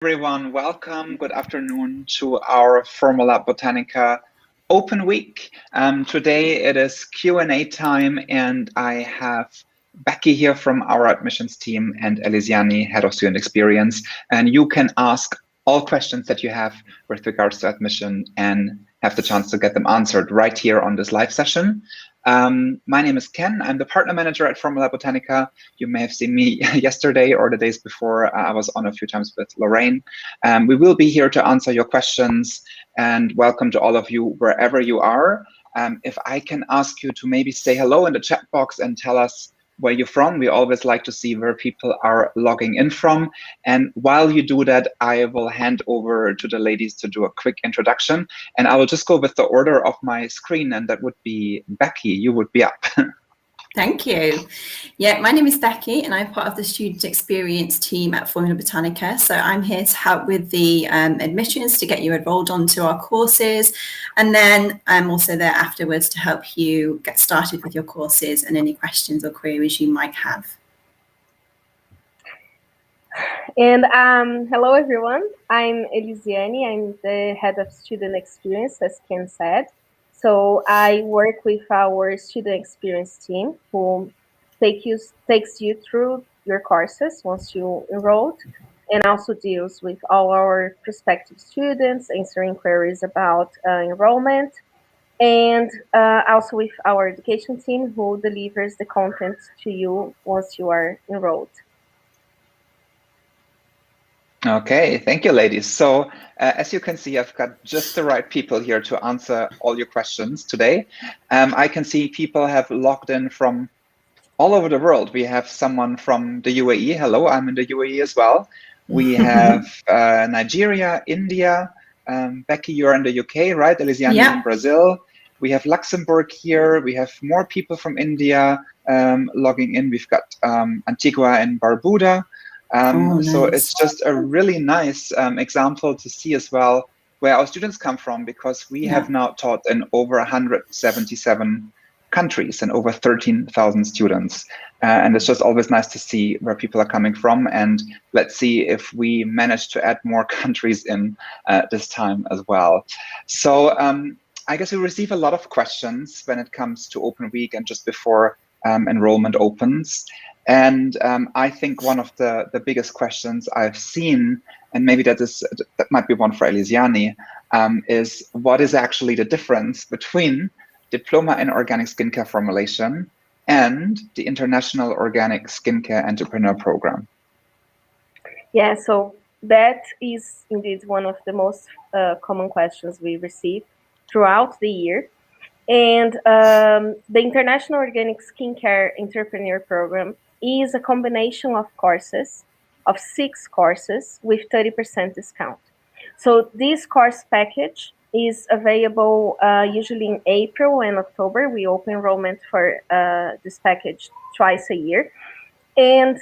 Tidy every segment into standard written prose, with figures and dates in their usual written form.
Everyone, welcome. Good afternoon to our Formula Botanica Open Week. Today it is Q&A time, and I have Becky here from our admissions team and Eliziane, Head of Student Experience. And you can ask all questions that you have with regards to admission and have the chance to get them answered right here on this live session. My name is Ken. I'm the partner manager at Formula Botanica. You may have seen me yesterday or the days before. I was on a few times with Lorraine. We will be here to answer your questions, and welcome to all of you wherever you are. If I can ask you to maybe say hello in the chat box and tell us where you're from. We always like to see where people are logging in from. And while you do that, I will hand over to the ladies to do a quick introduction. And I will just go with the order of my screen, and that would be Becky. You would be up. Thank you. Yeah, my name is Becky, and I'm part of the student experience team at Formula Botanica. So I'm here to help with the admissions to get you enrolled onto our courses. And then I'm also there afterwards to help you get started with your courses and any questions or queries you might have. And hello, everyone. I'm Eliziane. I'm the head of student experience, as Ken said. So I work with our student experience team who takes you through your courses once you enrolled, and also deals with all our prospective students, answering queries about enrollment, and also with our education team who delivers the content to you once you are enrolled. Okay, thank you, ladies. So as you can see, I've got just the right people here to answer all your questions today. I can see people have logged in from all over the world. We have someone from the UAE. Hello, I'm in the UAE as well. We have Nigeria, India. Becky, you're in the UK, right? Eliziane, Yeah. in Brazil. We have Luxembourg here. We have more people from India logging in. We've got Antigua and Barbuda. Nice. So it's just a really nice example to see as well where our students come from, because we have now taught in over 177 countries and over 13,000 students. And it's just always nice to see where people are coming from. And let's see if we manage to add more countries in this time as well. So I guess we receive a lot of questions when it comes to Open Week and just before enrollment opens. And I think one of the biggest questions I've seen, and maybe that might be one for Eliziane, is what is actually the difference between Diploma in Organic Skincare Formulation and the International Organic Skincare Entrepreneur Program? Yeah, so that is indeed one of the most common questions we receive throughout the year. And the International Organic Skincare Entrepreneur Program is a combination of courses, of 6 courses with 30% discount. So this course package is available usually in April and October. We open enrollment for this package twice a year. And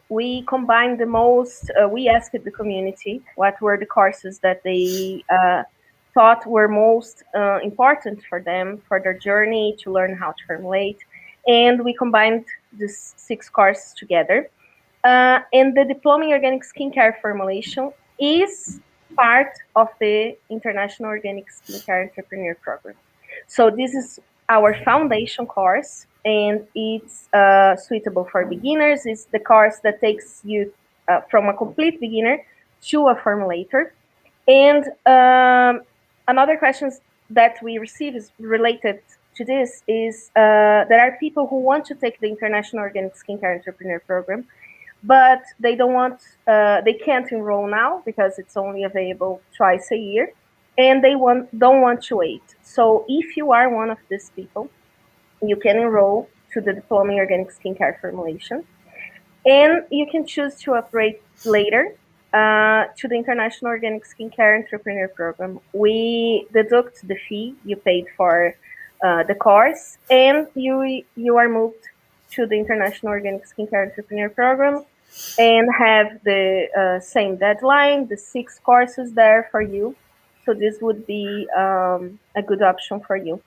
we combine the most, we asked the community what were the courses that they thought were most important for them, for their journey to learn how to formulate. And we combined these 6 courses together. And the Diploma in Organic Skincare Formulation is part of the International Organic Skincare Entrepreneur Program. So this is our foundation course, and it's suitable for beginners. It's the course that takes you from a complete beginner to a formulator. And another question that we receive is related to this is there are people who want to take the International Organic Skincare Entrepreneur Program, but they don't want, they can't enroll now because it's only available twice a year, and they don't want to wait. So if you are one of these people, you can enroll to the Diploma in Organic Skincare Formulation, and you can choose to upgrade later to the International Organic Skincare Entrepreneur Program. We deduct the fee you paid for the course, and you are moved to the International Organic Skincare Entrepreneur Program and have the same deadline, the 6 courses there for you. So this would be a good option for you.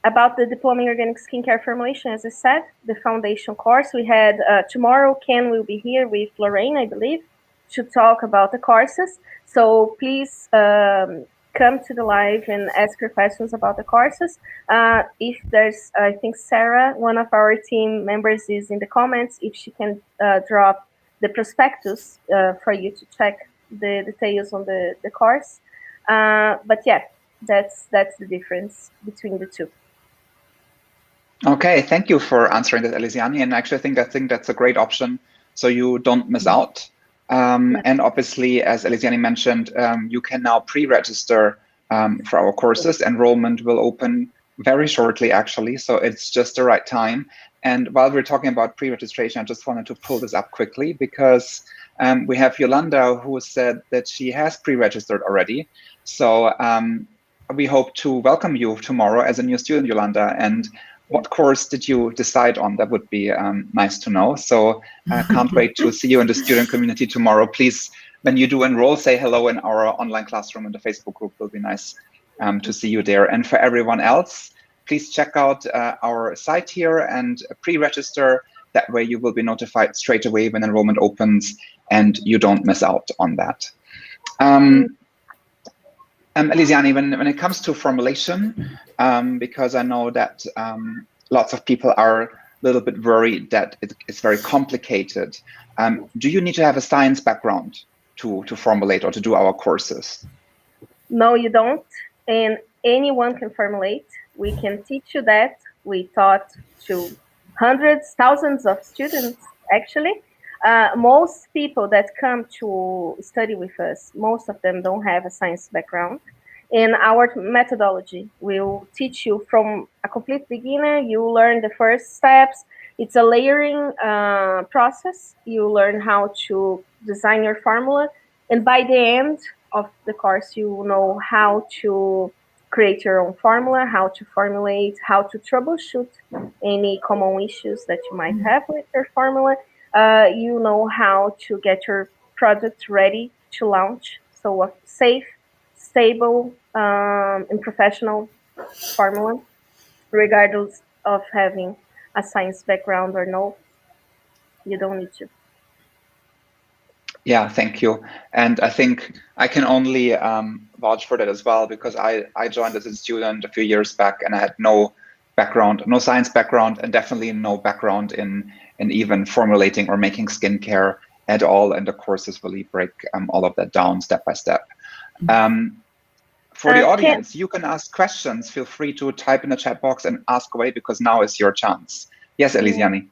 About the Diploma in Organic Skincare Formulation, as I said, the foundation course, we had tomorrow, Ken will be here with Lorraine, I believe. to talk about the courses. So please come to the live and ask your questions about the courses. If there's, I think Sarah, one of our team members, is in the comments, if she can drop the prospectus for you to check the details on the course. But yeah, that's the difference between the two. Okay, thank you for answering that, Eliziane. And actually, I think that's a great option, so you don't miss out. And obviously, as Eliziane mentioned, you can now pre-register for our courses. Enrollment will open very shortly, actually, so it's just the right time. And while we're talking about pre-registration, I just wanted to pull this up quickly because we have Yolanda, who said that she has pre-registered already. So we hope to welcome you tomorrow as a new student, Yolanda. And what course did you decide on? That would be nice to know. So I can't wait to see you in the student community tomorrow. Please, when you do enroll, say hello in our online classroom in the Facebook group. It will be nice to see you there. And for everyone else, please check out our site here and pre-register. That way you will be notified straight away when enrollment opens and you don't miss out on that. Eliziane, when it comes to formulation, because I know that lots of people are a little bit worried that it's very complicated. Do you need to have a science background to formulate or to do our courses? No, you don't. And anyone can formulate. We can teach you that. We taught to hundreds, thousands of students, actually. Most people that come to study with us, most of them don't have a science background. And our methodology will teach you from a complete beginner. You learn the first steps. It's a layering process. You learn how to design your formula. And by the end of the course, you know how to create your own formula, how to formulate, how to troubleshoot any common issues that you might have with your formula. You know how to get your product ready to launch. So a safe, stable, and professional formula, regardless of having a science background or no. You don't need to. Yeah, thank you. And I think I can only vouch for that as well, because I joined as a student a few years back and I had no background, no science background, and definitely no background in even formulating or making skincare at all. And the courses really break all of that down step by step. For the audience, you can ask questions. Feel free to type in the chat box and ask away, because now is your chance. Yes, Eliziane.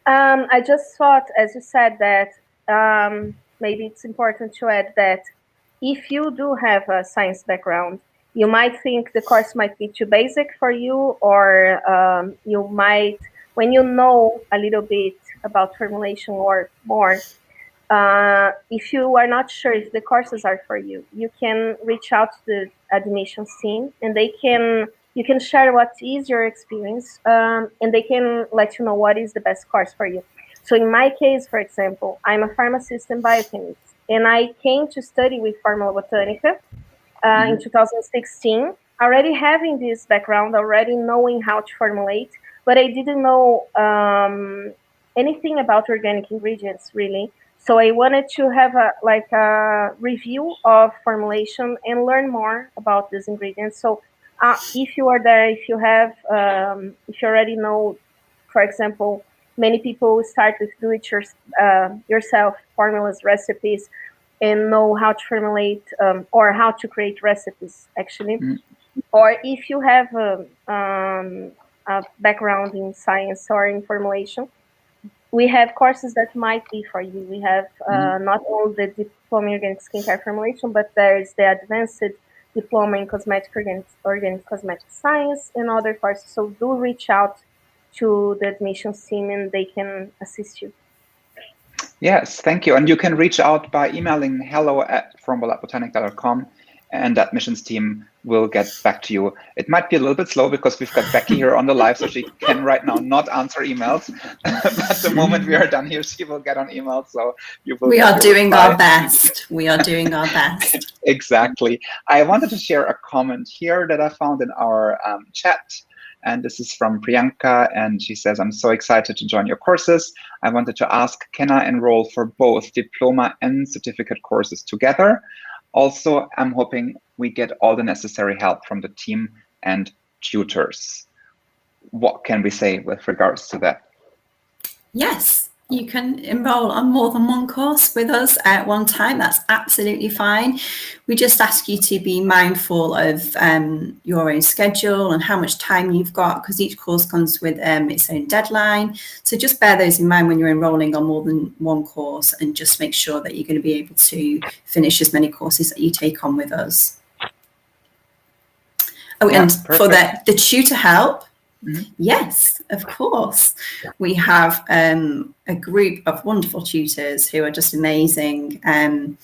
I just thought, as you said, that maybe it's important to add that if you do have a science background, you might think the course might be too basic for you, or you might, when you know a little bit about formulation or more, if you are not sure if the courses are for you, you can reach out to the admissions team, and you can share what is your experience, and they can let you know what is the best course for you. So in my case, for example, I'm a pharmacist and biochemist, and I came to study with Formula Botanica in 2016, already having this background, already knowing how to formulate, but I didn't know anything about organic ingredients, really. So I wanted to have a review of formulation and learn more about these ingredients. So if you are there, if you have, if you already know, for example, many people start with do-it-yourself formulas, recipes, and know how to formulate or how to create recipes, actually. Or if you have a background in science or in formulation, we have courses that might be for you. We have not only the diploma in organic skincare formulation, but there's the advanced diploma in organic cosmetic science and other courses. So do reach out to the admissions team and they can assist you. Yes, thank you. And you can reach out by emailing hello@formulabotanic.com, and the admissions team will get back to you. It might be a little bit slow because we've got Becky here on the live, so she can right now not answer emails. But the moment we are done here, she will get on emails. So you will. We are doing our best. We are doing our best. Exactly. I wanted to share a comment here that I found in our chat. And this is from Priyanka, and she says, I'm so excited to join your courses. I wanted to ask, can I enroll for both diploma and certificate courses together? Also, I'm hoping we get all the necessary help from the team and tutors. What can we say with regards to that? Yes, you can enroll on more than one course with us at one time. That's absolutely fine. We just ask you to be mindful of your own schedule and how much time you've got, because each course comes with its own deadline. So just bear those in mind when you're enrolling on more than one course, and just make sure that you're going to be able to finish as many courses that you take on with us. Oh, yeah, and perfect. For the tutor help, yes, of course. We have a group of wonderful tutors who are just amazing, and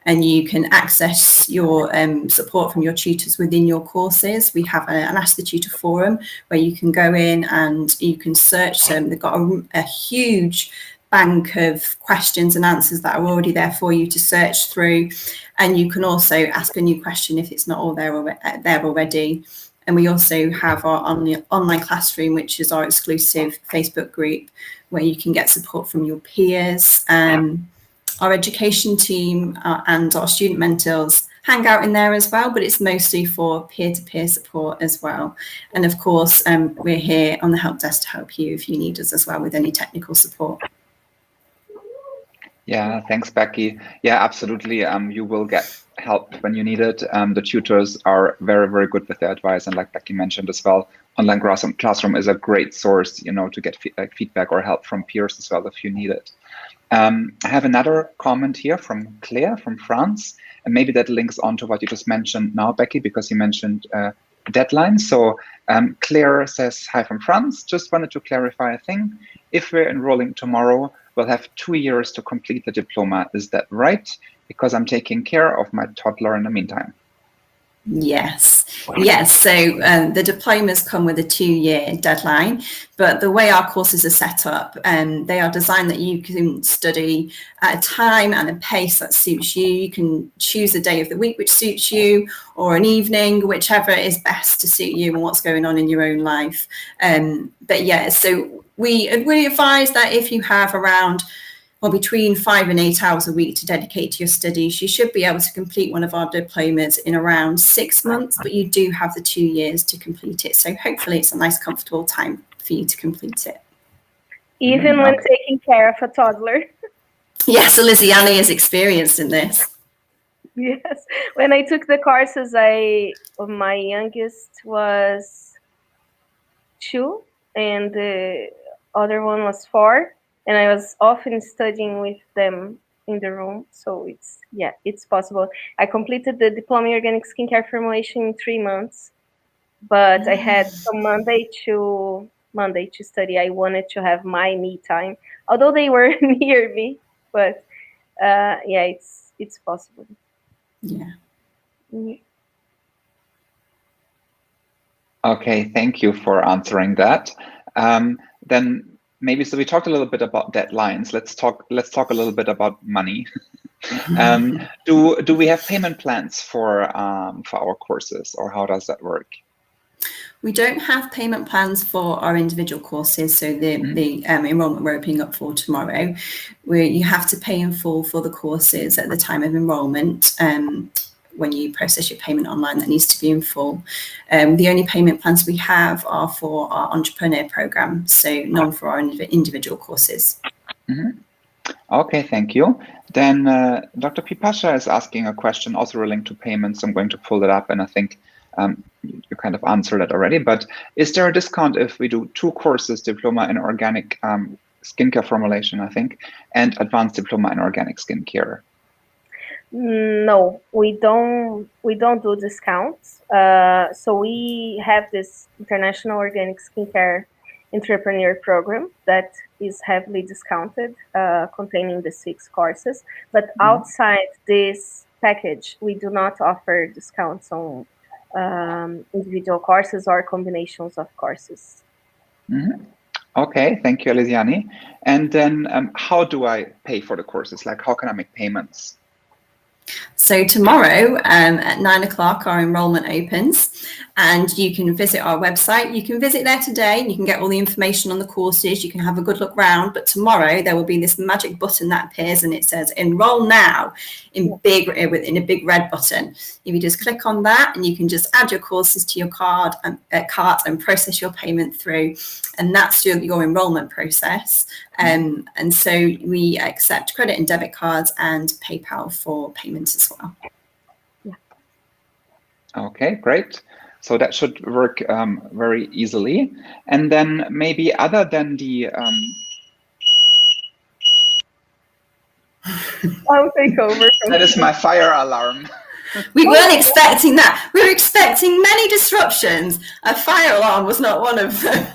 you can access your support from your tutors within your courses. We have an Ask the Tutor forum where you can go in and you can search them. They've got a huge bank of questions and answers that are already there for you to search through, and you can also ask a new question if it's not all there already. And we also have our online classroom, which is our exclusive Facebook group, where you can get support from your peers. Our education team and our student mentors hang out in there as well, but it's mostly for peer-to-peer support as well. And of course, we're here on the help desk to help you if you need us as well with any technical support. Yeah, thanks, Becky. Yeah, absolutely. You will get help when you need it. The tutors are very, very good with their advice. And like Becky mentioned as well, online classroom is a great source, to get feedback or help from peers as well if you need it. I have another comment here from Claire from France, and maybe that links on to what you just mentioned now, Becky, because you mentioned deadlines. So Claire says, hi from France, just wanted to clarify a thing. If we're enrolling tomorrow, we'll have 2 years to complete the diploma. Is that right? Because I'm taking care of my toddler in the meantime. Yes. So the diplomas come with a 2-year deadline, but the way our courses are set up, they are designed that you can study at a time and a pace that suits you. You can choose a day of the week which suits you, or an evening, whichever is best to suit you and what's going on in your own life. But yeah, so we advise that if you have around between 5 and 8 hours a week to dedicate to your studies, you should be able to complete one of our diplomas in around 6 months, but you do have the 2 years to complete it. So hopefully it's a nice, comfortable time for you to complete it. Even when taking care of a toddler. Yes, Eliziane is experienced in this. Yes, when I took the courses, my youngest was 2 and the other one was 4. And I was often studying with them in the room. So it's possible. I completed the diploma in organic skincare formulation in 3 months, but I had from Monday to study. I wanted to have my me time, although they were near me. But yeah, it's possible. Yeah. Okay, thank you for answering that. Then. Maybe so we talked a little bit about deadlines. Let's talk a little bit about money. Do we have payment plans for our courses, or how does that work? We don't have payment plans for our individual courses. So the enrollment we're opening up for tomorrow, where you have to pay in full for the courses at the time of enrollment. When you process your payment online, that needs to be in full. The only payment plans we have are for our entrepreneur program, so none for our individual courses. Okay, thank you. Then Dr. Pipasha is asking a question also relating to payments. I'm going to pull it up, and I think you kind of answered it already, but is there a discount if we do 2 courses, diploma in organic skincare formulation, I think, and advanced diploma in organic skincare? No, we don't do discounts. So we have this International Organic Skincare Entrepreneur Program that is heavily discounted, containing the 6 courses. But outside this package, we do not offer discounts on individual courses or combinations of courses. Okay, thank you, Eliziane. And then how do I pay for the courses? Like, how can I make payments? So tomorrow at 9 o'clock, our enrollment opens, and you can visit our website. You can visit there today and you can get all the information on the courses. You can have a good look round, but tomorrow there will be this magic button that appears and it says enroll now in a big red button. If you just click on that, and you can just add your courses to your cart and process your payment through, and that's your enrollment process. And so we accept credit and debit cards and PayPal for payments as well. Okay, great. So that should work very easily. And then maybe other than the I'll take over. That is my fire alarm. We weren't expecting that. We were expecting many disruptions. A fire alarm was not one of them.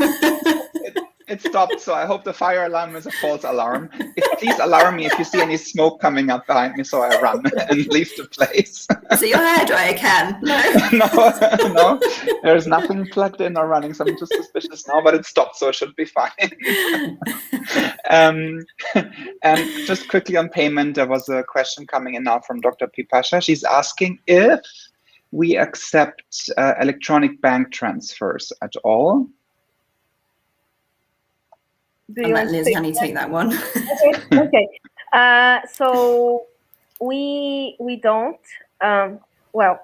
It stopped, so I hope the fire alarm is a false alarm. Please alarm me if you see any smoke coming up behind me, so I run and leave the place. So your hairdryer can? No, there's nothing plugged in or running, so I'm just suspicious now, but it stopped, so it should be fine. And just quickly on payment, there was a question coming in now from Dr. Pipasha. She's asking if we accept electronic bank transfers at all. I'll let Eliziane take that one. Okay. So we don't. Well,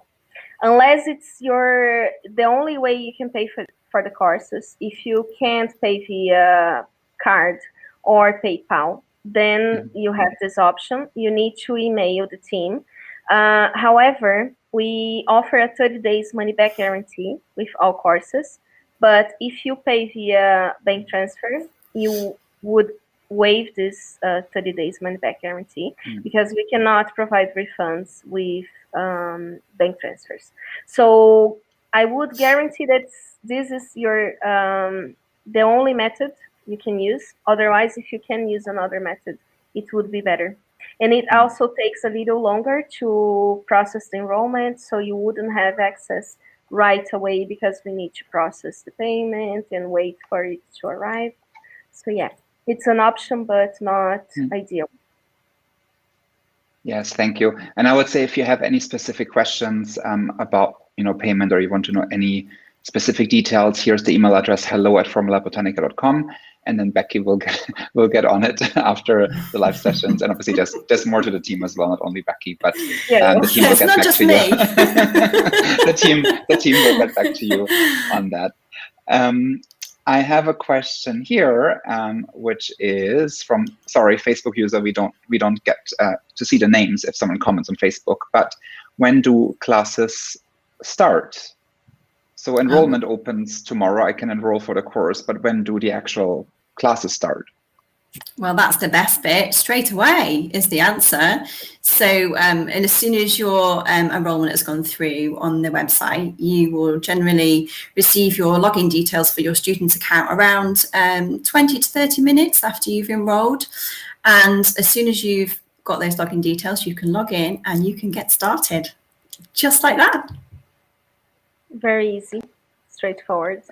unless it's the only way you can pay for the courses. If you can't pay via card or PayPal, then you have this option. You need to email the team. However, we offer a 30 days money back guarantee with all courses. But if you pay via bank transfer, you would waive this 30 days money back guarantee because we cannot provide refunds with bank transfers. So I would guarantee that this is the only method you can use. Otherwise, if you can use another method, it would be better. And it also takes a little longer to process the enrollment, so you wouldn't have access right away because we need to process the payment and wait for it to arrive. So yeah, it's an option, but not ideal. Yes, thank you. And I would say if you have any specific questions about payment, or you want to know any specific details, here's the email address, hello@formulabotanica.com, and then Becky will get on it after the live sessions. And obviously there's more to the team as well, not only Becky, but the team will get back to you. the team will get back to you on that. I have a question here, which is from Facebook user. We don't get to see the names if someone comments on Facebook. But when do classes start? So enrollment opens tomorrow. I can enroll for the course, but when do the actual classes start? Well, that's the best bit. Straight away is the answer. So, and as soon as your enrollment has gone through on the website, you will generally receive your login details for your student account around 20 to 30 minutes after you've enrolled. And as soon as you've got those login details, you can log in and you can get started. Just like that. Very easy, straightforward.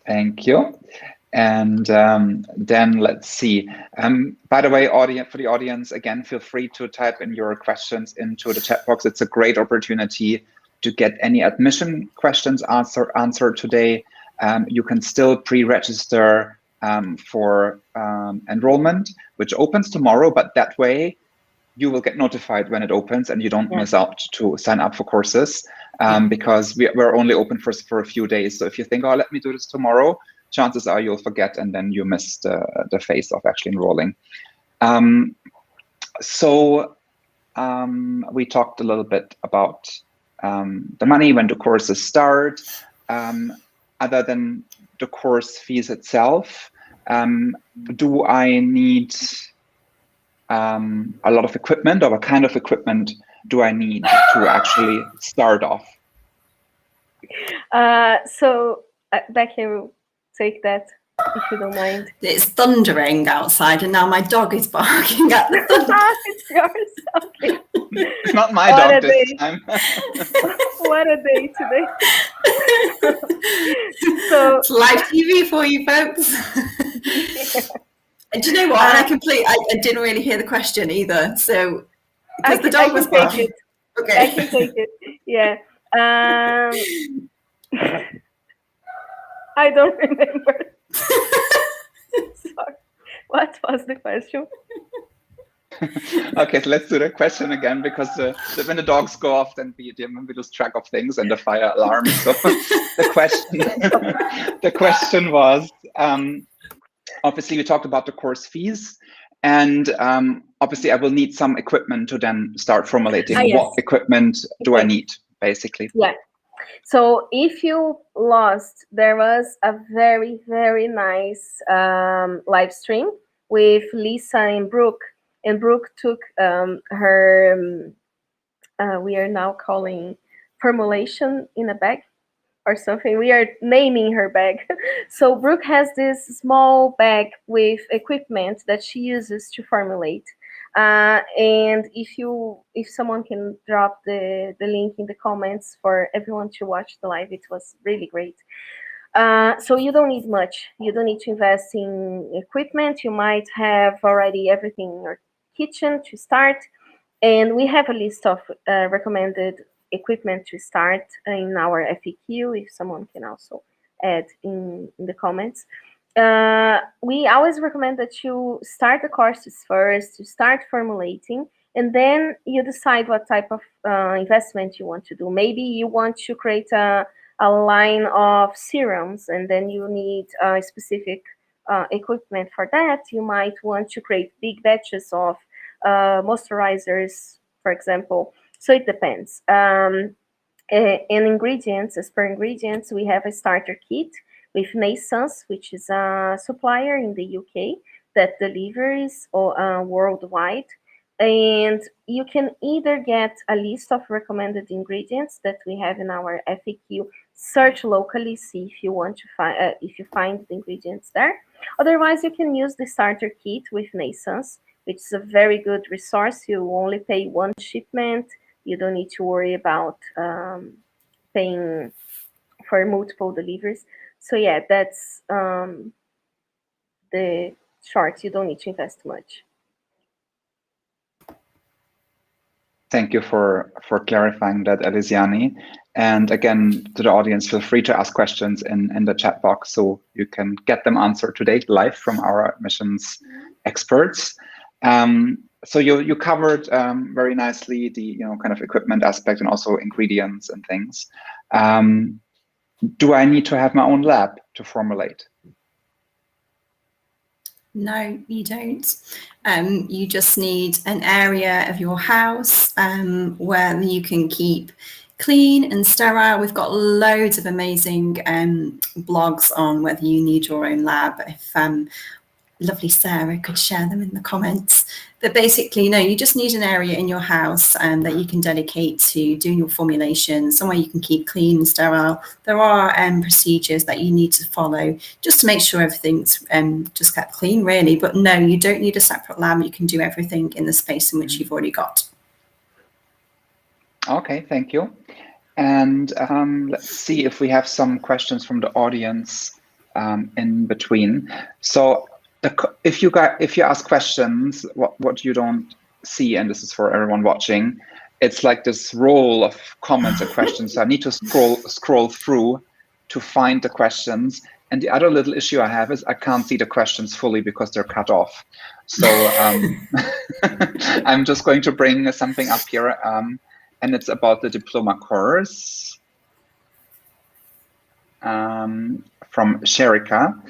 Thank you. And then let's see. By the way, for the audience, again, feel free to type in your questions into the chat box. It's a great opportunity to get any admission questions answered today. You can still pre-register for enrollment, which opens tomorrow, but that way you will get notified when it opens and you don't miss out to sign up for courses because we're only open for a few days. So if you think, oh, let me do this tomorrow, chances are you'll forget and then you miss the phase of actually enrolling. So we talked a little bit about the money, when the courses start. Other than the course fees itself, do I need a lot of equipment, or what kind of equipment do I need to actually start off? So Becky will take that, if you don't mind. It's thundering outside and now my dog is barking at the thunder. It's yours, okay. It's not my dog this time. What a day today. So it's live TV for you folks. And do you know what? I didn't really hear the question either. So because the dog was barking. Okay. I can take it. Yeah. I don't remember. Sorry. What was the question? Okay, so let's do the question again, because when the dogs go off, then we lose track of things and the fire alarm. So the question was, obviously we talked about the course fees, and obviously I will need some equipment to then start formulating. Yes. What equipment do I need, basically? Yeah. So if you lost, there was a very, very nice live stream with Lisa and Brooke. And Brooke took her, we are now calling Formulation in a bag or something. We are naming her bag. So Brooke has this small bag with equipment that she uses to formulate. And if someone can drop the link in the comments for everyone to watch the live, it was really great. So you don't need much. You don't need to invest in equipment. You might have already everything in your kitchen to start. And we have a list of recommended equipment to start in our FAQ, if someone can also add in the comments. We always recommend that you start the courses first, you start formulating, and then you decide what type of investment you want to do. Maybe you want to create a line of serums, and then you need specific equipment for that. You might want to create big batches of moisturizers, for example. So it depends. And ingredients, as per ingredients, we have a starter kit with Naissance, which is a supplier in the UK that delivers worldwide. And you can either get a list of recommended ingredients that we have in our FAQ, search locally, see if you want to find if you find the ingredients there. Otherwise, you can use the starter kit with Naissance, which is a very good resource. You only pay one shipment. You don't need to worry about paying for multiple deliveries. So yeah, that's the short. You don't need to invest much. Thank you for clarifying that, Eliziane. And again, to the audience, feel free to ask questions in the chat box so you can get them answered today live from our admissions experts. So you covered very nicely the kind of equipment aspect and also ingredients and things. Do I need to have my own lab to formulate? No, you don't. You just need an area of your house where you can keep clean and sterile. We've got loads of amazing blogs on whether you need your own lab. If lovely Sarah could share them in the comments. But basically, no, you just need an area in your house that you can dedicate to doing your formulation, somewhere you can keep clean and sterile. There are procedures that you need to follow just to make sure everything's just kept clean, really. But no, you don't need a separate lab. You can do everything in the space in which you've already got. Okay, thank you. And let's see if we have some questions from the audience in between. So if you ask questions, what you don't see, and this is for everyone watching, it's like this roll of comments or questions. So I need to scroll through to find the questions. And the other little issue I have is I can't see the questions fully because they're cut off. So I'm just going to bring something up here, and it's about the diploma course from Sherika.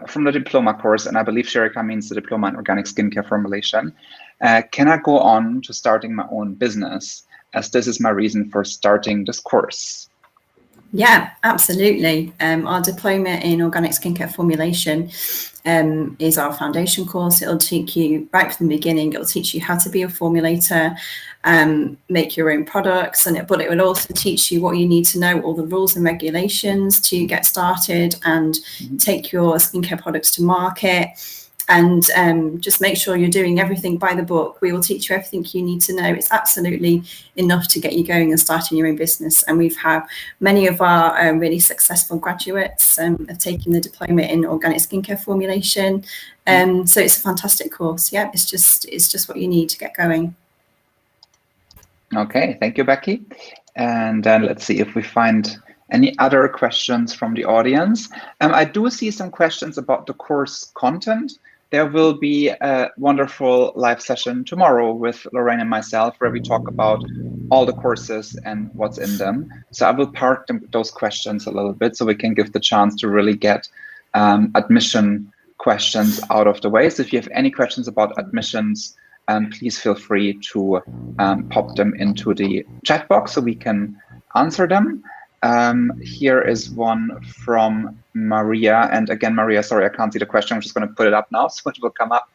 From the diploma course, and I believe Sherika means the diploma in organic skincare formulation. Can I go on to starting my own business, as this is my reason for starting this course? Yeah, absolutely. Our diploma in organic skincare formulation is our foundation course. It'll teach you right from the beginning. It'll teach you how to be a formulator, make your own products, but it will also teach you what you need to know, all the rules and regulations to get started and take your skincare products to market. And just make sure you're doing everything by the book. We will teach you everything you need to know. It's absolutely enough to get you going and starting your own business. And we've had many of our really successful graduates have taken the diploma in organic skincare formulation. So it's a fantastic course. Yeah, it's just what you need to get going. Okay, thank you, Becky. And then let's see if we find any other questions from the audience. I do see some questions about the course content. There will be a wonderful live session tomorrow with Lorraine and myself where we talk about all the courses and what's in them. So I will park those questions a little bit so we can give the chance to really get admission questions out of the way. So if you have any questions about admissions, please feel free to pop them into the chat box so we can answer them. Here is one from Maria. And again, Maria, sorry, I can't see the question. I'm just going to put it up now so it will come up.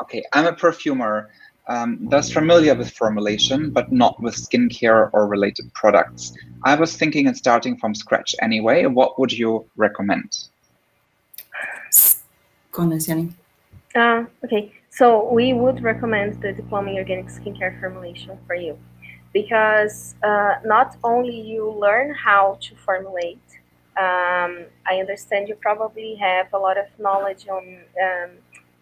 Okay, I'm a perfumer, thus familiar with formulation, but not with skincare or related products. I was thinking of starting from scratch anyway. What would you recommend? Go on, Eliziane. Okay, so we would recommend the Diploma in Organic Skincare Formulation for you, because not only you learn how to formulate, I understand you probably have a lot of knowledge on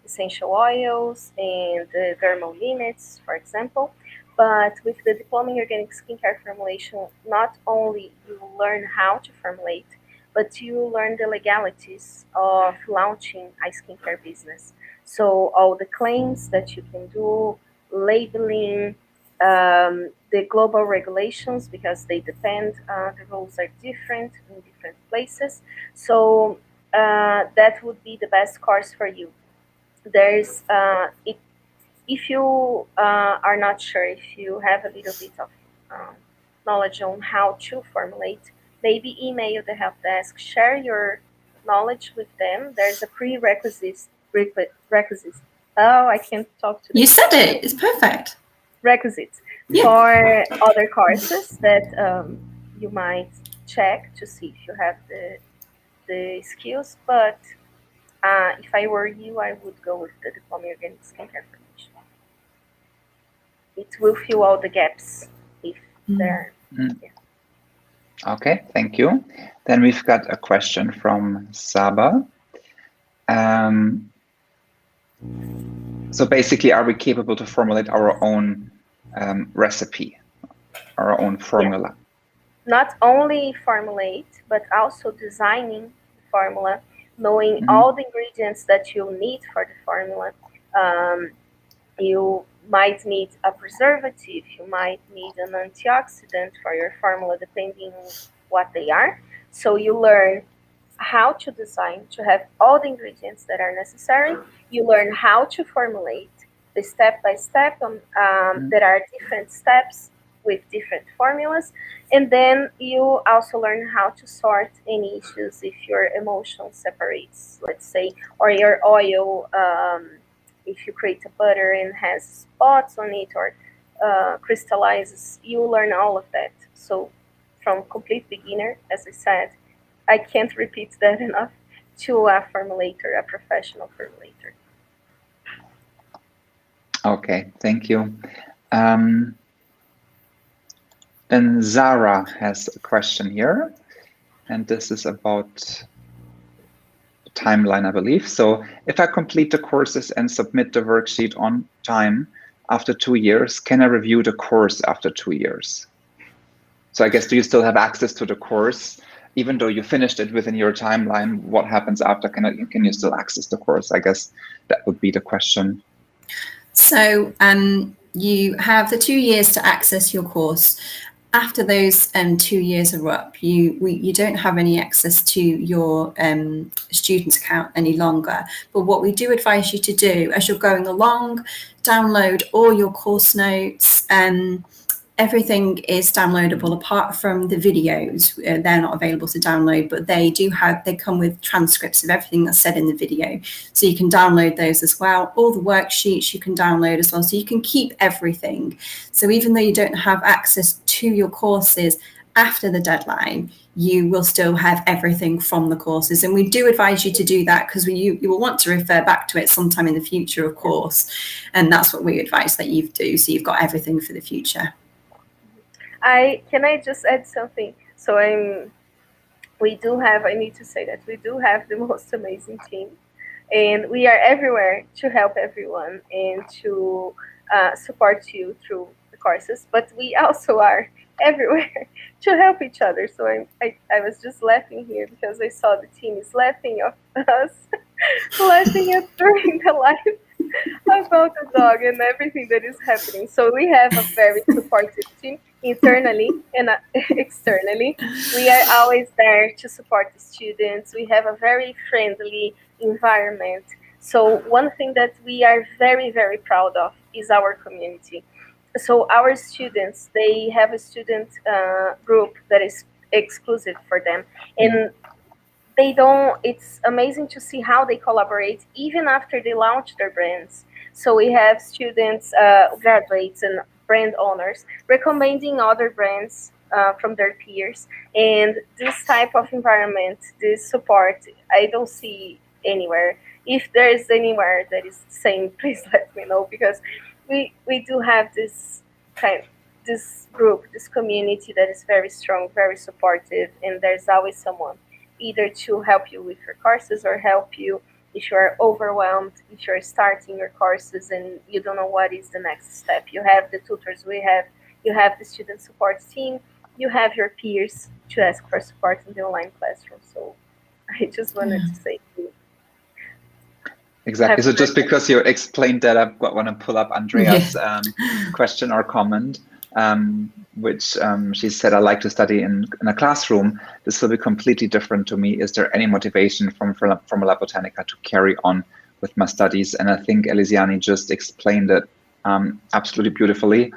essential oils and the thermal limits, for example, but with the Diploma in Organic Skincare Formulation, not only you learn how to formulate, but you learn the legalities of launching a skincare business. So all the claims that you can do, labeling, the global regulations, because they depend, the rules are different in different places. So that would be the best course for you. There's, if you are not sure, if you have a little bit of knowledge on how to formulate, maybe email the help desk, share your knowledge with them. There's a prerequisite. Oh, I can't talk to You said it. It's perfect. Requisites for other courses that you might check to see if you have the skills. But if I were you, I would go with the Diploma in Organic Skincare Formulation. It will fill all the gaps if there. Yeah. Okay, thank you. Then we've got a question from Saba. So basically, are we capable to formulate our own recipe, our own formula? Yeah. Not only formulate, but also designing the formula, knowing all the ingredients that you need for the formula. You might need a preservative, you might need an antioxidant for your formula, depending on what they are. So you learn how to design, to have all the ingredients that are necessary. You learn how to formulate the step-by-step. There are different steps with different formulas. And then you also learn how to sort any issues if your emulsion separates, let's say, or your oil, if you create a butter and has spots on it or crystallizes, you learn all of that. So from complete beginner, as I said, I can't repeat that enough, to a formulator, a professional formulator. Okay, thank you. Then Zara has a question here, and this is about the timeline, I believe. So if I complete the courses and submit the worksheet on time after 2 years, can I review the course after 2 years? So I guess, do you still have access to the course? Even though you finished it within your timeline, what happens after? Can you still access the course? I guess that would be the question. So you have the 2 years to access your course. After those 2 years are up, you don't have any access to your student account any longer. But what we do advise you to do as you're going along, download all your course notes. Everything is downloadable apart from the videos. They're not available to download, but they come with transcripts of everything that's said in the video. So you can download those as well. All the worksheets you can download as well. So you can keep everything. So even though you don't have access to your courses after the deadline, you will still have everything from the courses. And we do advise you to do that because you will want to refer back to it sometime in the future, of course. And that's what we advise that you do. So you've got everything for the future. Can I just add something? So I need to say that we do have the most amazing team, and we are everywhere to help everyone and to support you through the courses, but we also are everywhere to help each other. So I was just laughing here because I saw the team is laughing at us, laughing at during the live about the dog and everything that is happening. So we have a very supportive team internally and externally. We are always there to support the students. We have a very friendly environment. So one thing that we are very, very proud of is our community. So our students, they have a student group that is exclusive for them. And they don't, it's amazing to see how they collaborate even after they launch their brands. So we have students, graduates and brand owners recommending other brands from their peers. And this type of environment, this support, I don't see anywhere. If there is anywhere that is the same, please let me know, because we do have this this group, this community that is very strong, very supportive, and there's always someone either to help you with your courses or help you if you're overwhelmed, if you're starting your courses and you don't know what is the next step. You have the tutors, you have the student support team, you have your peers to ask for support in the online classroom. So I just wanted to say to you. Exactly. So just because you explained that, I want to pull up Andrea's question or comment, which she said, I like to study in a classroom. This will be completely different to me. Is there any motivation from Formula Botanica to carry on with my studies? And I think Eliziane just explained it absolutely beautifully.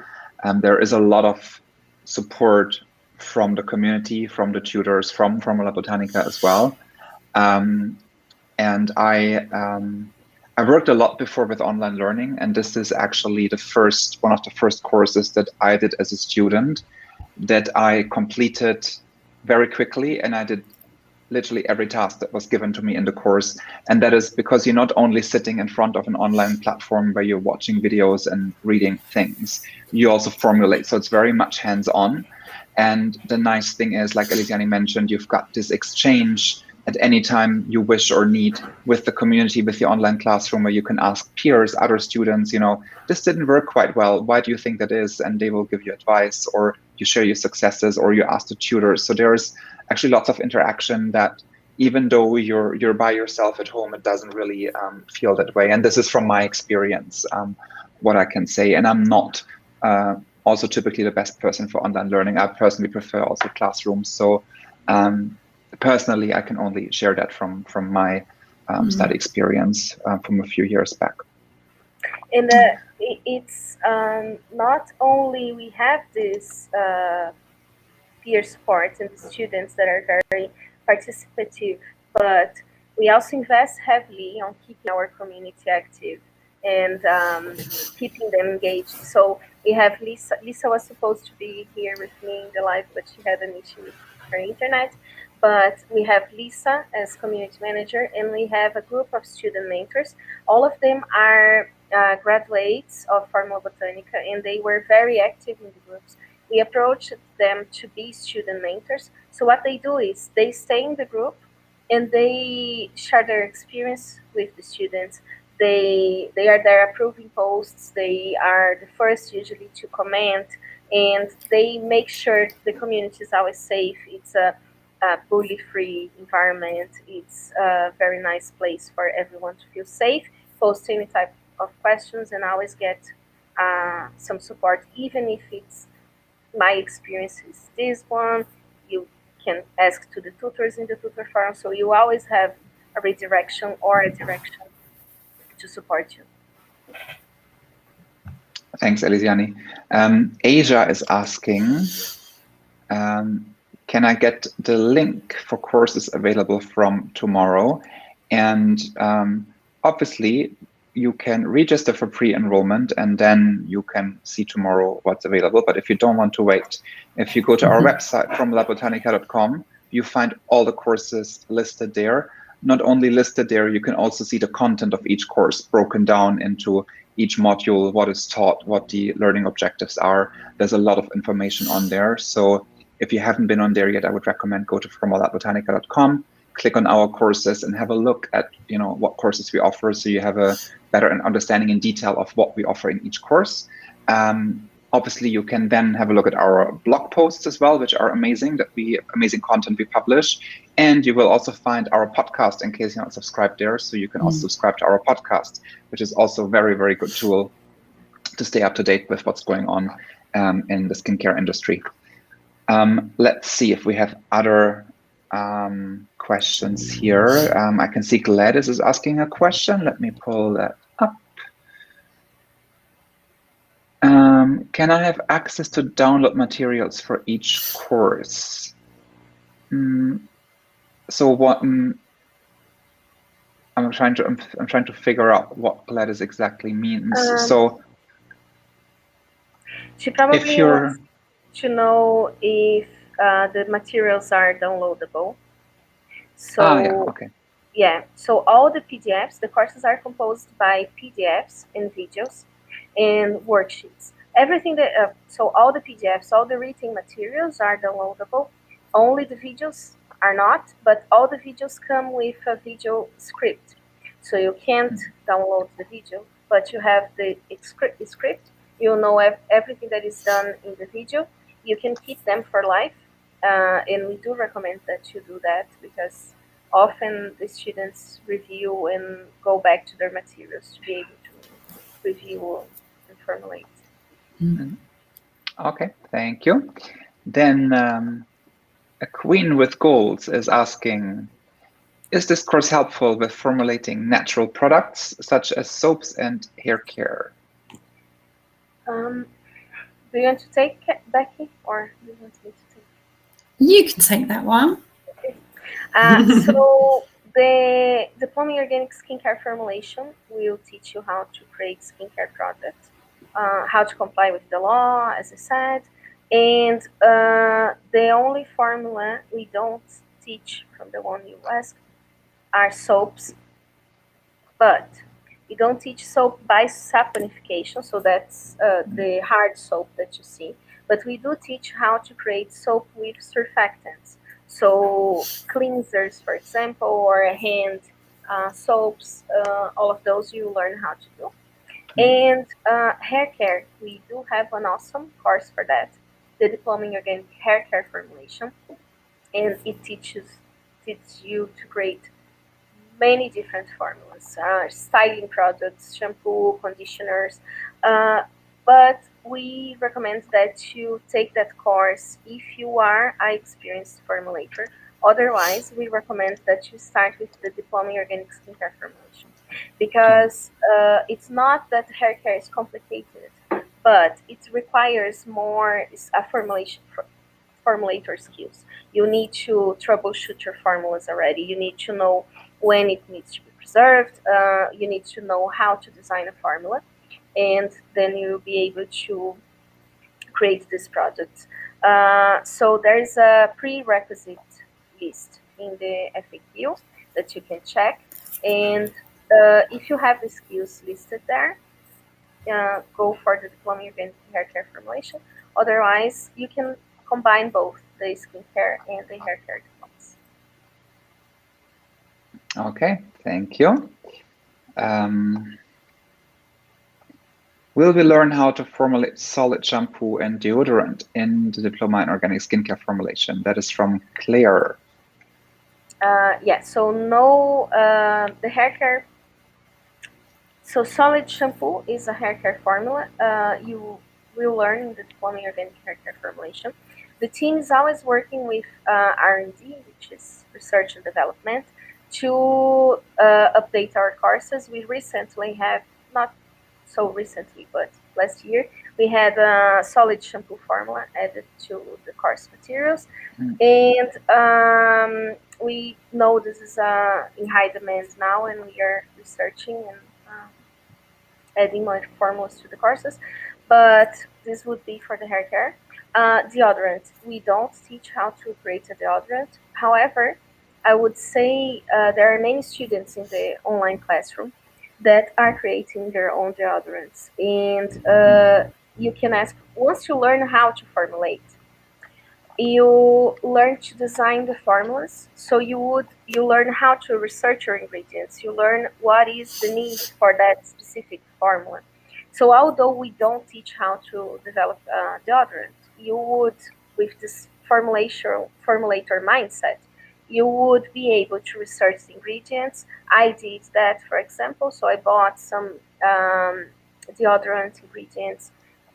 There is a lot of support from the community, from the tutors, from Formula Botanica as well. And I worked a lot before with online learning, and this is actually one of the first courses that I did as a student that I completed very quickly, and I did literally every task that was given to me in the course. And that is because you're not only sitting in front of an online platform where you're watching videos and reading things, you also formulate. So it's very much hands-on. And the nice thing is, like Eliziane mentioned, you've got this exchange at any time you wish or need with the community, with the online classroom, where you can ask peers, other students, this didn't work quite well. Why do you think that is? And they will give you advice, or you share your successes, or you ask the tutors. So there's actually lots of interaction that even though you're by yourself at home, it doesn't really feel that way. And this is from my experience, what I can say. And I'm not also typically the best person for online learning. I personally prefer also classrooms. So personally, I can only share that from my study experience from a few years back. And it's not only we have this peer support and the students that are very participative, but we also invest heavily on keeping our community active and keeping them engaged. So we have Lisa. Lisa was supposed to be here with me in the live, but she had an issue with her internet. But we have Lisa as community manager, and we have a group of student mentors. All of them are graduates of Formula Botanica, and they were very active in the groups. We approached them to be student mentors. So what they do is they stay in the group and they share their experience with the students. They are there approving posts. They are the first usually to comment, and they make sure the community is always safe. It's a bully-free environment. It's a very nice place for everyone to feel safe, post any type of questions, and always get some support, even if it's my experience is this one. You can ask to the tutors in the tutor forum, so you always have a redirection or a direction to support you. Thanks, Eliziane. Asia is asking, can I get the link for courses available from tomorrow? And obviously, you can register for pre-enrollment and then you can see tomorrow what's available. But if you don't want to wait, if you go to our website, formulabotanica.com, you find all the courses listed there. Not only listed there, you can also see the content of each course broken down into each module, what is taught, what the learning objectives are. There's a lot of information on there. So if you haven't been on there yet, I would recommend go to formulabotanica.com, click on our courses and have a look at what courses we offer, so you have a better understanding in detail of what we offer in each course. Obviously, you can then have a look at our blog posts as well, which are amazing, amazing content we publish. And you will also find our podcast in case you're not subscribed there. So you can also subscribe to our podcast, which is also a very, very good tool to stay up to date with what's going on in the skincare industry. Let's see if we have other questions here. I can see Gladys is asking a question. Let me pull that up. Can I have access to download materials for each course? So what? I'm trying to figure out what Gladys exactly means. So she probably wants to know if the materials are downloadable. So yeah, okay. Yeah, so all the PDFs, the courses are composed by PDFs and videos and worksheets. Everything that, so all the PDFs, all the written materials are downloadable. Only the videos are not, but all the videos come with a video script. So you can't download the video, but you have the script. You know everything that is done in the video. You can keep them for life, and we do recommend that you do that because often the students review and go back to their materials to be able to review and formulate. Okay, thank you. Then a queen with goals is asking, is this course helpful with formulating natural products such as soaps and hair care? Do you want to take it, Becky, or do you want me to take it? You can take that one. Okay. So the Diploma in Organic Skincare Formulation will teach you how to create skincare products, how to comply with the law, as I said, and the only formula we don't teach from the one you asked are soaps, but we don't teach soap by saponification, so that's the hard soap that you see, but we do teach how to create soap with surfactants. So cleansers, for example, or hand soaps, all of those you learn how to do. And hair care, we do have an awesome course for that, the Diploma in Organic Hair Care Formulation, and it teaches you to create many different formulas, styling products, shampoo, conditioners, but we recommend that you take that course if you are an experienced formulator. Otherwise, we recommend that you start with the Diploma in Organic Skincare Formulation, because it's not that hair care is complicated, but it requires more formulator skills. You need to troubleshoot your formulas already. You need to know when it needs to be preserved. You need to know how to design a formula, and then you'll be able to create this product. So there's a prerequisite list in the FAQ that you can check, and if you have the skills listed there, go for the Diploma in Organic Hair Care Formulation. Otherwise, you can combine both the skincare and the hair care diplomas. Okay, thank you. Will we learn how to formulate solid shampoo and deodorant in the Diploma in Organic Skincare Formulation? That is from Claire. Yeah, so no, the hair care. So solid shampoo is a hair care formula. You will learn in the Diploma in Organic Hair Care Formulation. The team is always working with R&D, which is research and development, to update our courses. We recently have, not so recently, but last year, we had a solid shampoo formula added to the course materials. And we know this is in high demand now, and we are researching and adding more formulas to the courses. But this would be for the hair care. Deodorant, we don't teach how to create a deodorant. However, I would say there are many students in the online classroom that are creating their own deodorants. And you can ask, once you learn how to formulate, you learn to design the formulas. So you learn how to research your ingredients. You learn what is the need for that specific formula. So although we don't teach how to develop deodorant, you would, with this formulator mindset, you would be able to research the ingredients. I did that, for example, so I bought some deodorant ingredients.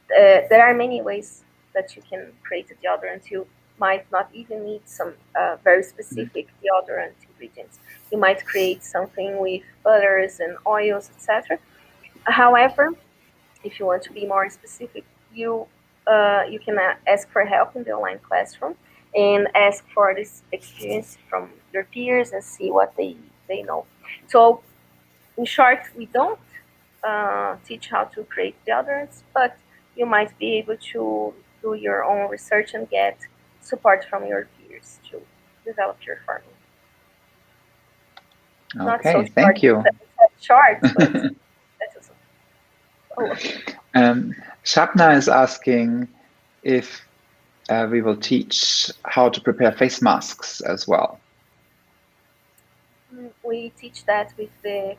There are many ways that you can create a deodorant. You might not even need some very specific deodorant ingredients. You might create something with butters and oils, etc. However, if you want to be more specific, you can ask for help in the online classroom and ask for this experience from your peers and see what they know. So in short, we don't teach how to create deodorants, but you might be able to do your own research and get support from your peers to develop your formula. Okay, not so thank you. Short, but that's also. Shabna is asking if we will teach how to prepare face masks as well. We teach that with the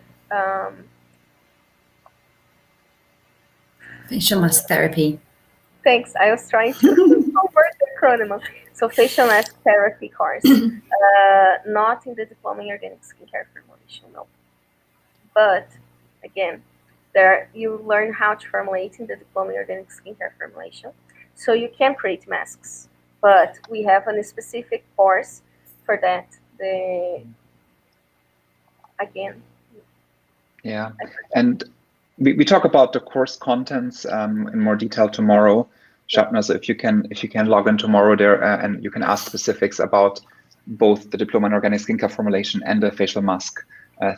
facial mask therapy. Thanks. I was trying to convert the acronym. So facial mask therapy course, not in the diploma in organic skincare formulation, no. But again, there you learn how to formulate in the diploma in organic skincare formulation. So you can create masks, but we have a specific course for that. Yeah, and we talk about the course contents in more detail tomorrow, Shabna. So if you can log in tomorrow there and you can ask specifics about both the diploma in organic skincare formulation and the facial mask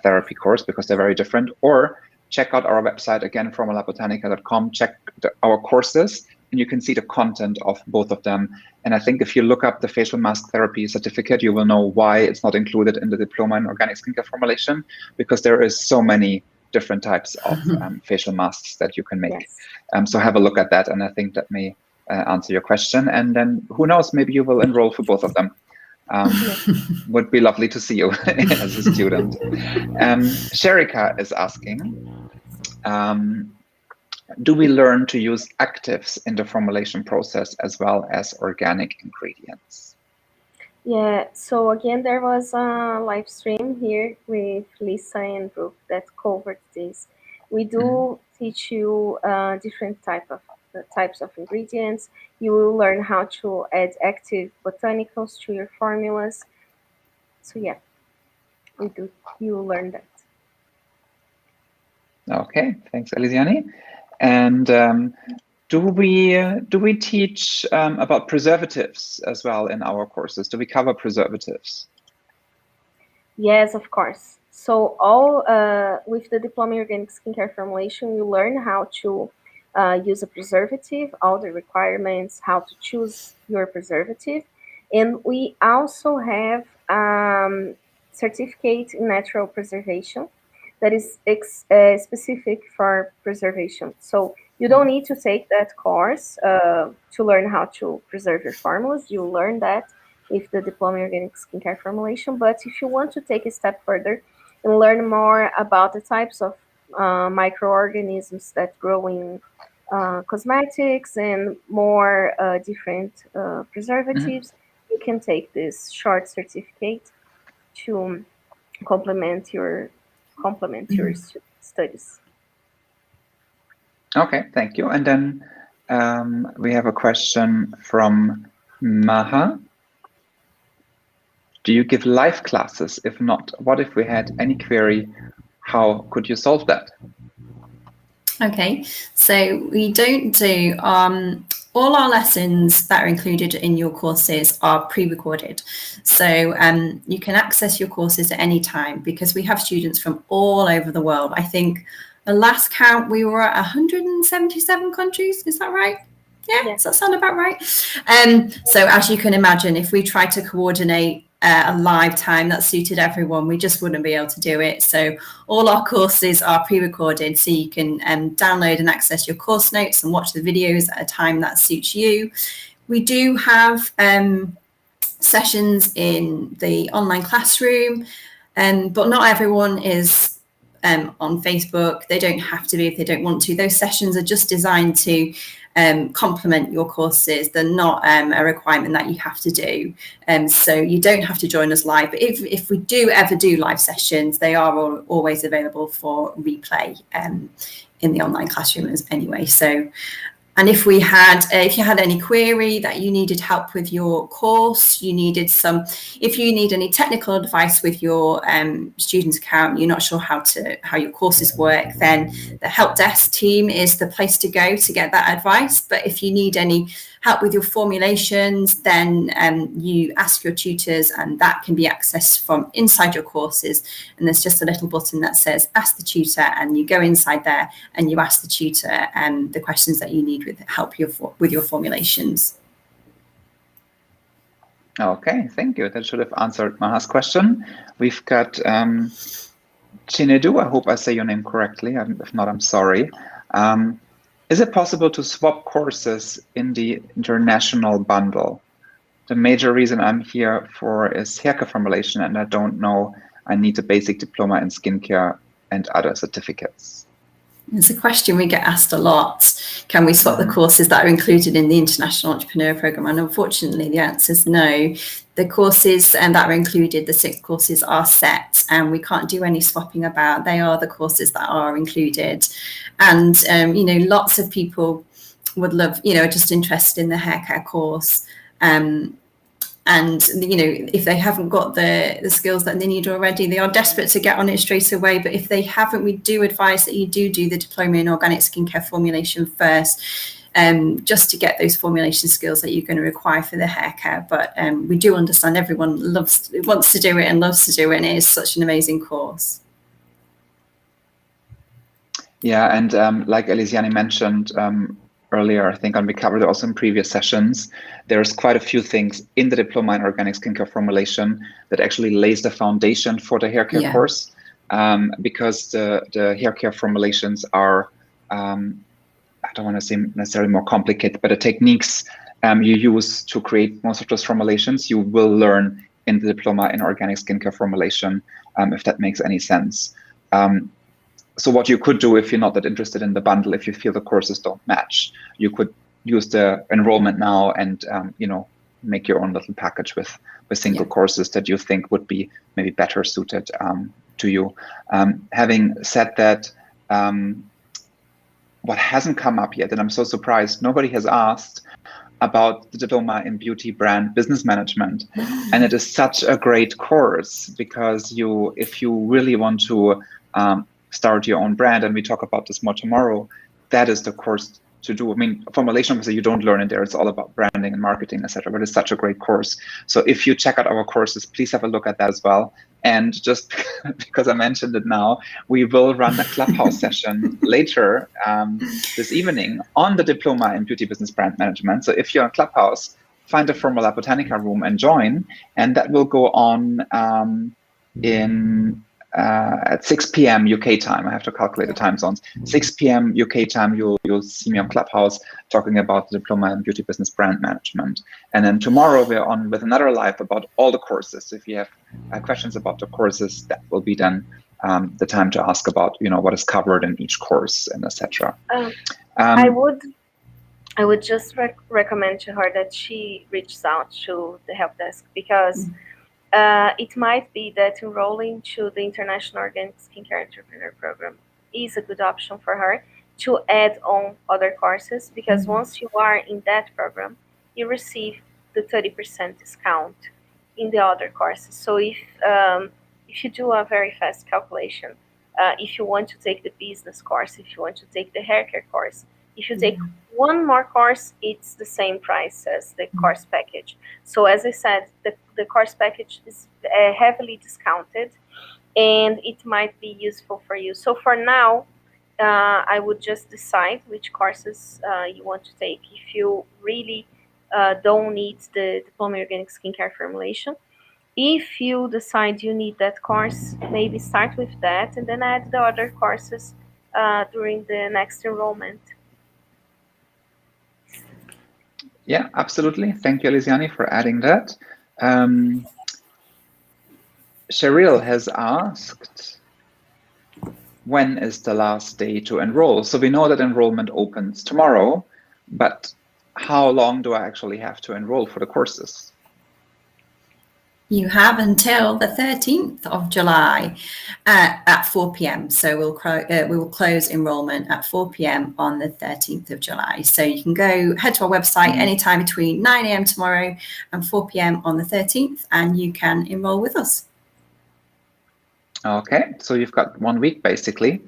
therapy course, because they're very different. Or check out our website again, formulabotanica.com. Check our courses, and you can see the content of both of them. And I think if you look up the facial mask therapy certificate, you will know why it's not included in the diploma in organic skincare formulation, because there is so many different types of facial masks that you can make. Yes. So have a look at that, and I think that may answer your question. And then who knows, maybe you will enroll for both of them. Would be lovely to see you as a student. Sherika is asking, do we learn to use actives in the formulation process as well as organic ingredients? Yeah, so again, there was a live stream here with Lisa and Brooke that covered this. We do teach you different types of ingredients. You will learn how to add active botanicals to your formulas. So yeah, you will learn that. Okay, thanks, Eliziane. And do we teach about preservatives as well in our courses? Do we cover preservatives? Yes, of course. So all with the diploma in organic skincare formulation, you learn how to use a preservative, all the requirements, how to choose your preservative, and we also have certificate in natural preservation that is specific for preservation. So you don't need to take that course to learn how to preserve your formulas. You learn that with the diploma in organic skincare formulation. But if you want to take a step further and learn more about the types of microorganisms that grow in cosmetics and more different preservatives, you can take this short certificate to complement your studies. Okay, thank you. And then we have a question from Maha. Do you give live classes? If not, what if we had any query? How could you solve that? Okay, so we don't do all our lessons that are included in your courses are pre-recorded. So you can access your courses at any time because we have students from all over the world. I think the last count, we were at 177 countries. Is that right? Yeah, does that sound about right? So as you can imagine, if we try to coordinate a live time that suited everyone, we just wouldn't be able to do it. So all our courses are pre-recorded, so you can download and access your course notes and watch the videos at a time that suits you. We do have sessions in the online classroom, but not everyone is on Facebook. They don't have to be if they don't want to. Those sessions are just designed to complement your courses. They're not a requirement that you have to do. So you don't have to join us live. But if we do ever do live sessions, they are always available for replay in the online classrooms anyway. So, and if you had any query that you needed help with your course, if you need any technical advice with your student account, you're not sure how your courses work, then the help desk team is the place to go to get that advice. But if you need any help with your formulations, then you ask your tutors, and that can be accessed from inside your courses. And there's just a little button that says ask the tutor, and you go inside there and you ask the tutor the questions that you need with help with your formulations. Okay, thank you. That should have answered Maha's question. We've got Chinedu. I hope I say your name correctly. If not, I'm sorry. Is it possible to swap courses in the international bundle? The major reason I'm here for is haircare formulation, and I don't know I need a basic diploma in skincare and other certificates. It's a question we get asked a lot. Can we swap the courses that are included in the International Entrepreneur Programme? And unfortunately, the answer is no. The courses that are included, the 6 courses, are set, and we can't do any swapping about. They are the courses that are included. And, lots of people would love, are just interested in the haircare course. And, if they haven't got the skills that they need already, they are desperate to get on it straight away. But if they haven't, we do advise that you do the diploma in organic skincare formulation first, just to get those formulation skills that you're going to require for the haircare. But we do understand everyone wants to do it and loves to do it, and it is such an amazing course. Yeah, and like Eliziane mentioned earlier, I think, and we covered it also in previous sessions, there's quite a few things in the diploma in organic skincare formulation that actually lays the foundation for the haircare course, because the haircare formulations are, I don't want to say necessarily more complicated, but the techniques you use to create most of those formulations, you will learn in the diploma in organic skincare formulation, if that makes any sense. So what you could do if you're not that interested in the bundle, if you feel the courses don't match, you could use the enrollment now and make your own little package with single courses that you think would be maybe better suited to you. Having said that, what hasn't come up yet, and I'm so surprised, nobody has asked about the diploma in beauty brand business management. And it is such a great course, because if you really want to start your own brand, and we talk about this more tomorrow, that is the course to do. I mean, formulation, obviously you don't learn it there. It's all about branding and marketing, etc. But it's such a great course. So if you check out our courses, please have a look at that as well. And just because I mentioned it now, we will run a Clubhouse session later this evening on the diploma in beauty business brand management. So if you're on Clubhouse, find the Formula Botanica room and join. And that will go on at 6 p.m. UK time. I have to calculate the time zones. 6 p.m. UK time, you'll see me on Clubhouse talking about the diploma in beauty business brand management. And then tomorrow we're on with another live about all the courses. So if you have questions about the courses, that will be then the time to ask about what is covered in each course and etc. I would just recommend to her that she reaches out to the help desk, because it might be that enrolling to the International Organic Skincare Entrepreneur Program is a good option for her to add on other courses, because once you are in that program, you receive the 30% discount in the other courses. So if you do a very fast calculation, if you want to take the business course, if you want to take the haircare course, if you take one more course, it's the same price as the course package. So as I said, the course package is heavily discounted, and it might be useful for you. So for now, I would just decide which courses you want to take. If you really don't need the diploma in organic skincare formulation, if you decide you need that course, maybe start with that and then add the other courses during the next enrollment. Yeah, absolutely. Thank you, Eliziane, for adding that. Cheryl has asked, when is the last day to enroll? So we know that enrollment opens tomorrow, but how long do I actually have to enroll for the courses? You have until the 13th of July at 4 p.m. So we will close enrollment at 4 p.m. on the 13th of July. So you can head to our website anytime between 9 a.m. tomorrow and 4 p.m. on the 13th, and you can enroll with us. Okay, so you've got 1 week basically.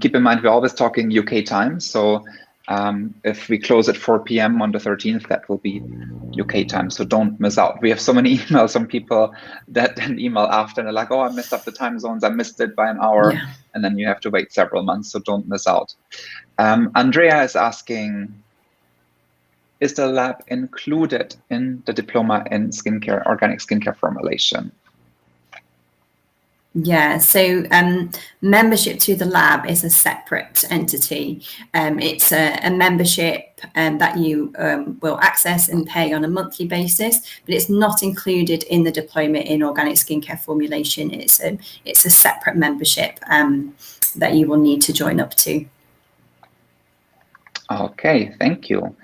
Keep in mind, we're always talking UK time. So if we close at 4 p.m. on the 13th, that will be UK time. So don't miss out. We have so many emails from people that then email after and they're like, oh, I messed up the time zones. I missed it by an hour. Yeah. And then you have to wait several months. So don't miss out. Andrea is asking, is the lab included in the diploma in skincare, organic skincare formulation? Yeah, so membership to the lab is a separate entity. It's a membership that you will access and pay on a monthly basis, but it's not included in the diploma in organic skincare formulation. It's a separate membership that you will need to join up to. Okay, thank you.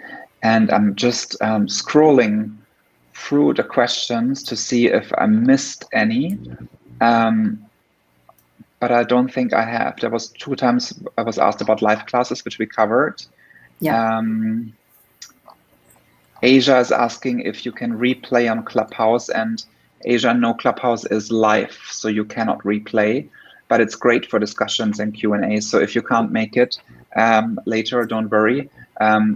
And I'm just scrolling through the questions to see if I missed any. But I don't think I have. There was 2 times I was asked about live classes, which we covered. Yeah. Asia is asking if you can replay on Clubhouse, and Asia, no, Clubhouse is live, so you cannot replay, but it's great for discussions and Q&A. So if you can't make it later, don't worry.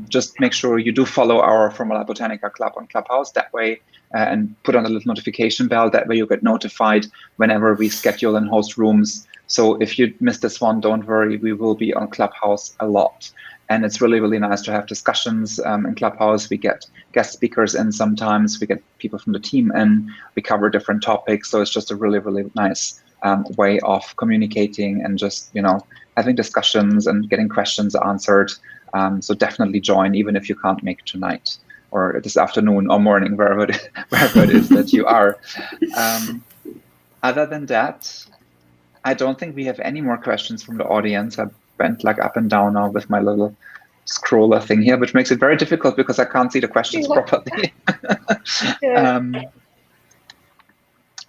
Just make sure you do follow our Formula Botanica Club on Clubhouse. That way, and put on a little notification bell. That way you get notified whenever we schedule and host rooms. So if you miss this one, don't worry. We will be on Clubhouse a lot. And it's really, really nice to have discussions in Clubhouse. We get guest speakers in sometimes. We get people from the team in. We cover different topics. So it's just a really, really nice way of communicating and just, you know, having discussions and getting questions answered. So definitely join, even if you can't make tonight or this afternoon or morning, wherever it is that you are. Other than that, I don't think we have any more questions from the audience. I went like up and down now with my little scroller thing here, which makes it very difficult because I can't see the questions properly.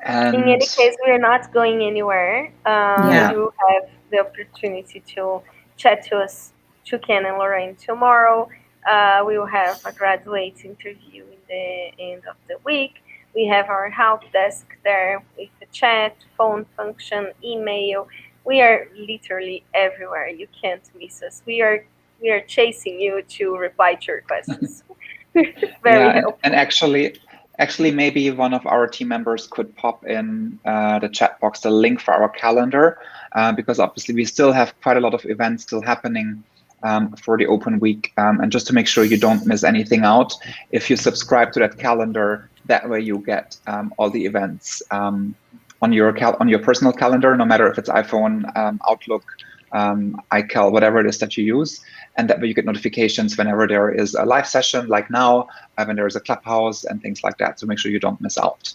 And in any case, we're not going anywhere. You have the opportunity to chat to us, to Ken and Lorraine tomorrow. We will have a graduate interview in the end of the week. We have our help desk there with the chat, phone function, email. We are literally everywhere. You can't miss us. We are chasing you to reply to your questions. Very helpful. And actually, maybe one of our team members could pop in the chat box the link for our calendar, because obviously we still have quite a lot of events still happening for the open week. And just to make sure you don't miss anything out, if you subscribe to that calendar, that way you get all the events on your personal calendar, no matter if it's iPhone, Outlook, iCal, whatever it is that you use. And that way you get notifications whenever there is a live session, like now, when there is a Clubhouse and things like that. So make sure you don't miss out.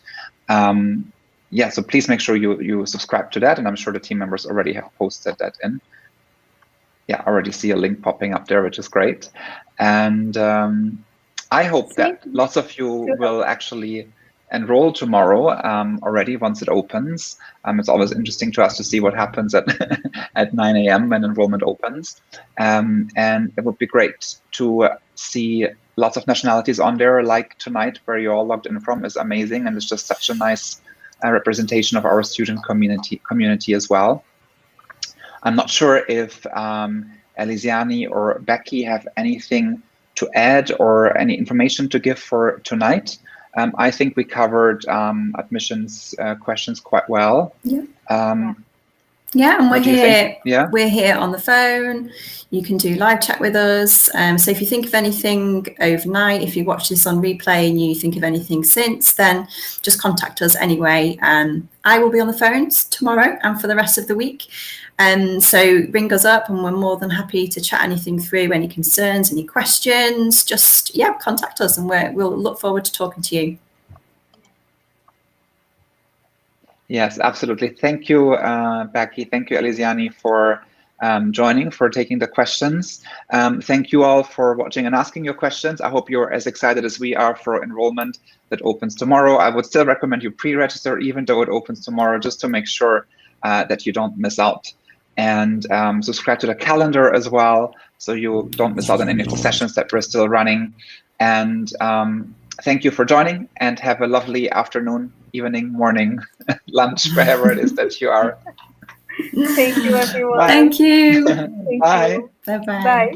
So please make sure you subscribe to that. And I'm sure the team members already have posted that in. Yeah, I already see a link popping up there, which is great. And I hope that lots of you will actually enroll tomorrow already once it opens. It's always interesting to us to see what happens at 9 a.m. when enrollment opens. And it would be great to see lots of nationalities on there, like tonight, where you're all logged in from, is amazing. And it's just such a nice representation of our student community as well. I'm not sure if Eliziane or Becky have anything to add or any information to give for tonight. I think we covered admissions questions quite well. Yeah, and we're here. Yeah, we're here on the phone. You can do live chat with us. So if you think of anything overnight, if you watch this on replay and you think of anything since, then just contact us anyway. I will be on the phones tomorrow and for the rest of the week. So ring us up and we're more than happy to chat anything through, any concerns, any questions. Just, contact us and we'll look forward to talking to you. Yes, absolutely. Thank you, Becky. Thank you, Eliziane, for joining, for taking the questions. Thank you all for watching and asking your questions. I hope you're as excited as we are for enrollment that opens tomorrow. I would still recommend you pre-register, even though it opens tomorrow, just to make sure that you don't miss out. And subscribe to the calendar as well, so you don't miss out on any of the sessions that we're still running. And thank you for joining, and have a lovely afternoon, evening, morning, lunch, wherever it is that you are. Thank you, everyone. Thank you. Thank Bye. you. Bye-bye. Bye.